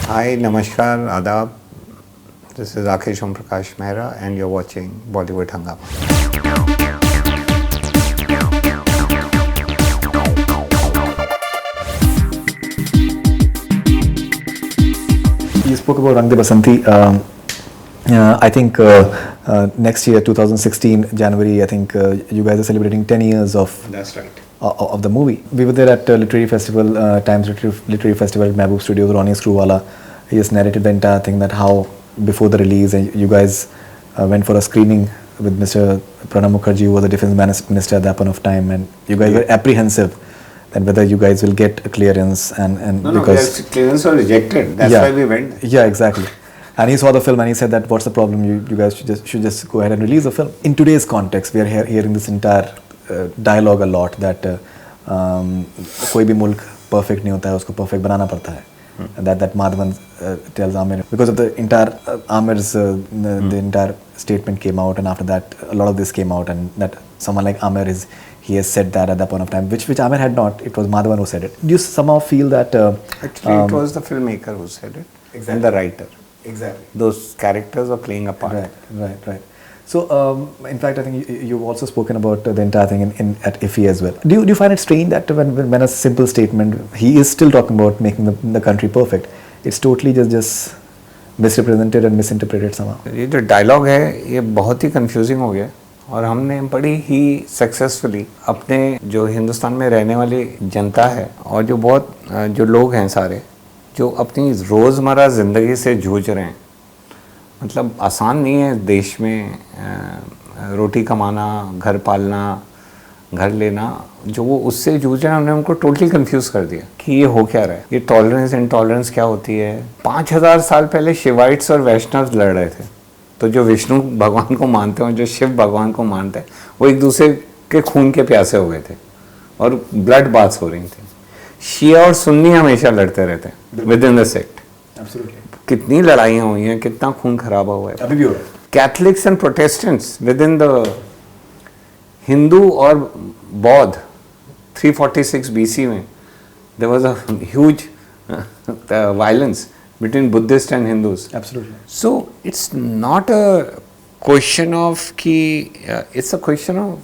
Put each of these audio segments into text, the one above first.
Hi, Namaskar, Adab. This is Rakesh Om Prakash Mehra, and you're watching Bollywood Hungama. You spoke about Rang De Basanti. I think next year, 2016 January, I think you guys are celebrating 10 years of That's right. of the movie. We were there at Literary Festival, Times Literary Festival at Mehboob Studios. Ronnie Screwwala, he just narrated the entire thing, that how before the release, you guys went for a screening with Mr. Pranab Mukherjee, who was the defense minister at that point of time, and you guys were apprehensive that whether you guys will get a clearance and because clearance was rejected. That's why we went. Yeah, exactly. And he saw the film and he said that what's the problem? You guys should just go ahead and release the film. In today's context, we are hearing this entire dialogue a lot that कोई भी मुल्क perfect नहीं होता है, उसको perfect बनाना पड़ता है. That Madhavan tells Amir, because of the entire Amir's the entire statement came out, and after that a lot of this came out, and that someone like Amir he has said that at that point of time, which Amir had not. It was Madhavan who said it. Do you somehow feel that Actually, it was the filmmaker who said it, and the writer. Exactly. Those characters are playing a part. Right. So, in fact, I think you've also spoken about the entire thing at IFFI as well. Do you find it strange that when a simple statement, he is still talking about making the country perfect, it's totally just misrepresented and misinterpreted somehow? ये जो dialogue है ये बहुत ही confusing हो गया, और हमने बड़ी ही सक्सेसफुली अपने जो हिंदुस्तान में रहने वाली जनता है और जो बहुत जो लोग हैं सारे जो अपनी रोज़मर्रा ज़िंदगी से जूझ रहे हैं, मतलब आसान नहीं है देश में रोटी कमाना, घर पालना, घर लेना, जो वो उससे जूझ रहे हैं, हमने उनको टोटली कंफ्यूज कर दिया कि ये हो क्या रहा है, ये टॉलरेंस इंटॉलरेंस क्या होती है. 5000 साल पहले शिवाइट्स और वैष्णव लड़ रहे थे, तो जो विष्णु भगवान को मानते हैं, जो शिव भगवान को मानते हैं, वो एक दूसरे के खून के प्यासे हो गए थे और ब्लड बाथ्स हो रही थी. शिया और सुन्नी हमेशा लड़ते रहते हैं विद इन द सेक्ट. कितनी लड़ाइयाँ हुई हैं, कितना खून खराबा हुआ है, अभी भी हो रहा है. Catholics and Protestants within the Hindu और बौद्ध 346 BC में there was a huge violence between Buddhists and Hindus. Absolutely. So it's not a question of it's a question of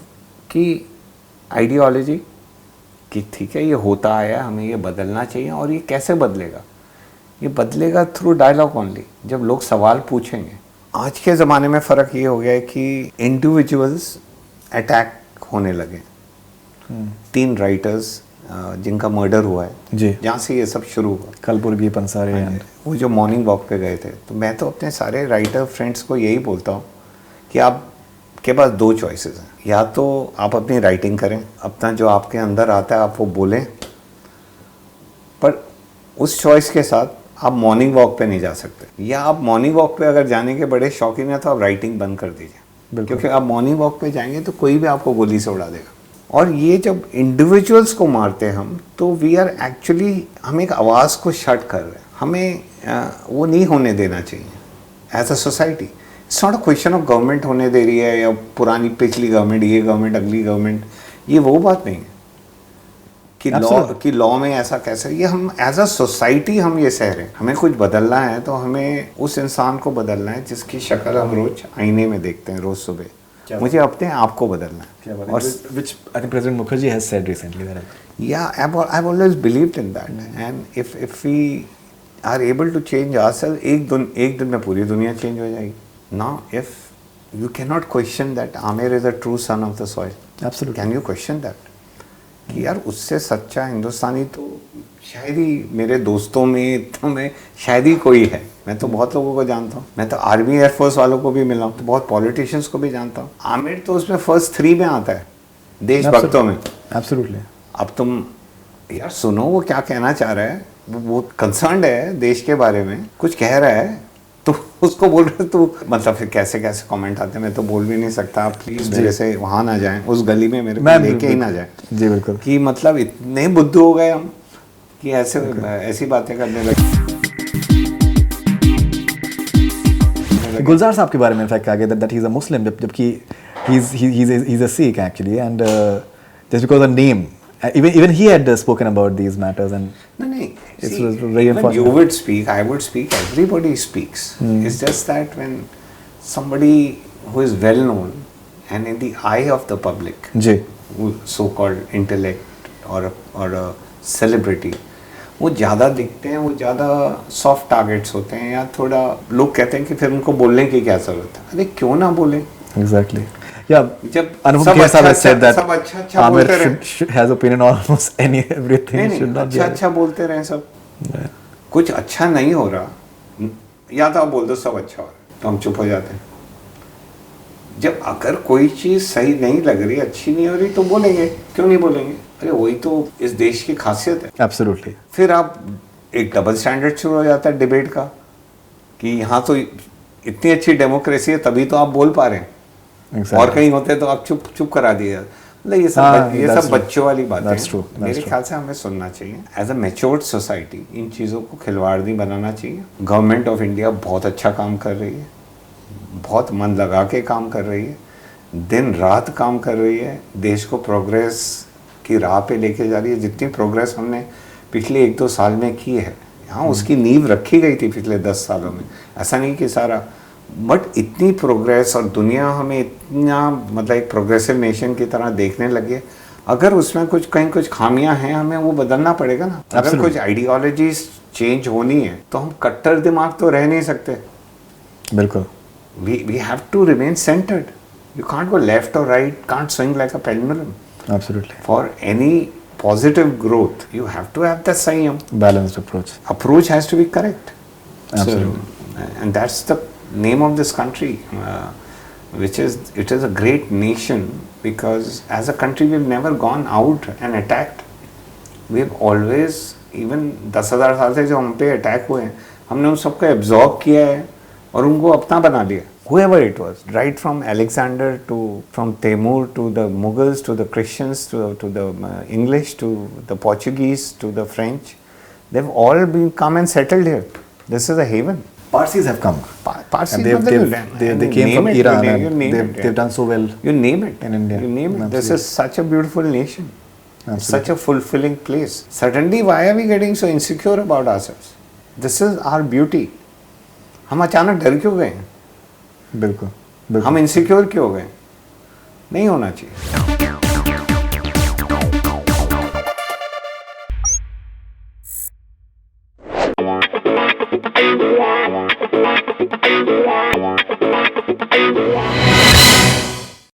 कि ideology कि ठीक है ये होता आया, हमें ये बदलना चाहिए, और ये कैसे बदलेगा? ये बदलेगा थ्रू डायलॉग ओनली, जब लोग सवाल पूछेंगे. आज के ज़माने में फ़र्क ये हो गया है कि इंडिविजुअल्स अटैक होने लगे. 3 राइटर्स जिनका मर्डर हुआ है जी, जहाँ से ये सब शुरू हुआ, कलबुर्गी, पंसारे, वो जो मॉर्निंग वॉक पे गए थे. तो मैं तो अपने सारे राइटर फ्रेंड्स को यही बोलता हूँ कि आपके पास 2 चॉइसेस हैं. या तो आप अपनी राइटिंग करें, अपना जो आपके अंदर आता है आप वो बोलें, पर उस चॉइस के साथ आप मॉर्निंग वॉक पे नहीं जा सकते. या आप मॉर्निंग वॉक पे अगर जाने के बड़े शौकीन हैं तो आप राइटिंग बंद कर दीजिए, क्योंकि आप मॉर्निंग वॉक पे जाएंगे तो कोई भी आपको गोली से उड़ा देगा. और ये जब इंडिविजुअल्स को मारते हैं हम, तो वी आर एक्चुअली, हम एक आवाज़ को शट कर रहे हैं. हमें वो नहीं होने देना चाहिए as a society. It's not a question of government होने दे रही है या पुरानी पिछली गवर्नमेंट, ये गवर्नमेंट, अगली गवर्नमेंट, ये वो बात नहीं है कि लॉ में ऐसा कैसे. ये हम एज अ सोसाइटी हम ये सह रहे हैं. हमें कुछ बदलना है तो हमें उस इंसान को बदलना है जिसकी शक्ल हम रोज आईने में देखते हैं रोज सुबह. मुझे अपने आप को बदलना है. और which I think President Mukherjee has said recently that. Yeah, I've always believed in that. And if we are able to change ourselves, एक दिन में पूरी दुनिया चेंज हो जाएगी. Now, if you cannot question that Amir is a true son of the soil. Absolutely. Can you question that? कि यार उससे सच्चा हिंदुस्तानी तो शायद ही मेरे दोस्तों में तो में शायद ही कोई है. मैं तो बहुत लोगों को जानता हूँ. मैं तो आर्मी एयरफोर्स वालों को भी मिला हूँ, तो बहुत पॉलिटिशियंस को भी जानता हूँ. आमिर तो उसमें फर्स्ट 3 में आता है देशभक्तों में. Absolutely. अब तुम यार सुनो वो क्या कहना चाह रहा है. वो कंसर्न्ड है देश के बारे में, कुछ कह रहा है, तो उसको बोल रहे तो मतलब फिर कैसे कैसे कमेंट आते हैं. मैं तो बोल भी नहीं सकता. आप प्लीज मेरे से वहाँ ना जाएं, उस गली में मेरे को लेके ही ना जाएं. जी बिल्कुल. कि मतलब इतने बुद्धू हो गए हम कि ऐसी बातें करने लगे. गुलजार साहब के बारे में इनफैक्ट कहा गया that he is a Muslim, जबकि he's a Sikh actually, and just because the name Even he had spoken about these matters, and No. it See, was very even unfortunate. you would speak, I would speak, everybody speaks. It's just that when somebody who is well known and in the eye of the public, ji so-called intellect or a celebrity, वो ज़्यादा दिखते हैं, वो ज़्यादा soft targets होते हैं, या थोड़ा लोग कहते हैं कि फिर उनको बोलने की क्या ज़रूरत है. अरे क्यों ना बोले. exactly. Yeah, जब Anupam सब Kher sahab has अच्छा- said that सब अच्छा Amir बोलते रहे. has opinion on almost everything. नहीं Should not be अच्छा बोलते रहे सब. कुछ अच्छा नहीं हो रहा, या तो आप बोल दो सब अच्छा हो रहा है, तो हम चुप हो जाते हैं. जब अगर कोई चीज़ सही नहीं लग रही, अच्छी नहीं हो रही, तो बोलेंगे. क्यों नहीं बोलेंगे? अरे वही तो इस देश की खासियत है. Absolutely. फिर आप एक डबल स्टैंडर्ड शुरू हो जाता है डिबेट का, कि यहाँ तो इतनी अच्छी डेमोक्रेसी है तभी तो आप बोल पा रहे हैं, Exactly. और कहीं होते तो आप चुप करा दिए. मतलब ये that's सब true. बच्चों वाली बातें That's हैं. true. That's मेरे true. ख्याल से हमें सुनना चाहिए. एज अ मैच्योर्ड सोसाइटी इन चीज़ों को खिलवाड़ नहीं बनाना चाहिए. गवर्नमेंट ऑफ इंडिया बहुत अच्छा काम कर रही है, बहुत मन लगा के काम कर रही है, दिन रात काम कर रही है, देश को प्रोग्रेस की राह पे लेके जा रही है. जितनी प्रोग्रेस हमने पिछले 1-2 साल में की है, यहाँ उसकी नींव रखी गई थी पिछले 10 सालों में. ऐसा नहीं कि सारा, बट इतनी प्रोग्रेस, और दुनिया हमें इतना मतलब एक प्रोग्रेसिव नेशन की तरह देखने लगे. अगर उसमें कहीं कुछ खामियां हैं, हमें वो बदलना पड़ेगा ना. अगर Absolutely. कुछ आइडियोलॉजीज चेंज होनी है तो हम कट्टर दिमाग तो रह नहीं सकते. बिल्कुल. We have to remain centered. You can't go left or right, can't swing like a pendulum. Absolutely. For any positive growth, you have to have the same Balanced approach. approach has to be correct. Absolutely. So, and that's the name of this country, it is a great nation, because as a country we've never gone out and attacked. We've always, even 10,000 साल से जो हम पे attack हुए हैं, हमने उन सबको एब्जॉर्ब किया है और उनको अपना बना लिया. Whoever it was, right from Alexander from Timur to the Mughals to the Christians to the English to the Portuguese to the French, they've all come and settled here. This is a haven. Parsis have come. Parsis, And they came from Iran, and they've done so well. You name it. In India. You name it. This Absolutely. is such a beautiful nation. Absolutely. Such a fulfilling place. Suddenly, why are we getting so insecure about ourselves? This is our beauty. हम अचानक डर क्यों गए? बिल्कुल. हम insecure क्यों हो गए? नहीं होना चाहिए.